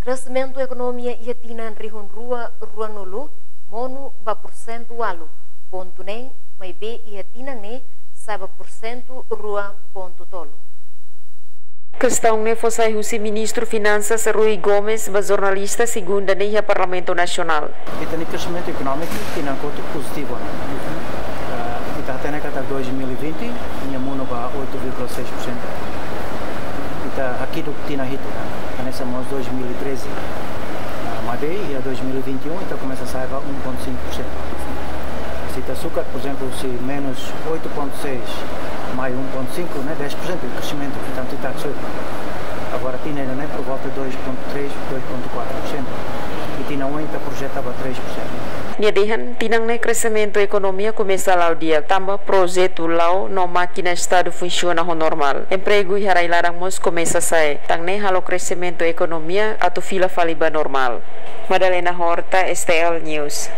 Crescimento economia ia tinan rihun rua nulu monu ba porcento alu ponto nem mai be ia tinan ne saba porcento rua ponto tolo. Questão ne foi o ministro Finanças Rui Gomes, ba jornalista segunda ne a Parlamento Nacional. Kita ni crescimento econômico tinan conto positivo. Kita até kata 2020 ia mono ba 8,6%. Kita aqui do tina hito, nessa mos 2013 madei e a 2021 então começa a sair 1,5%. Se está açúcar, por exemplo, se menos 8,6 mais 1,5, né, 10% de crescimento, portanto está subindo. Agora tinha ainda né, por volta de 2,3, 2,4% e tinha ainda projetava 3%. Nyadihan tinang ne crescimento economia começa lá o dia tambah projeto lá no máquina estado funciona normal emprego e harai larang mos começa a sair tang ne halo crescimento economia atu fila faliba normal. Madalena Horta, STL News.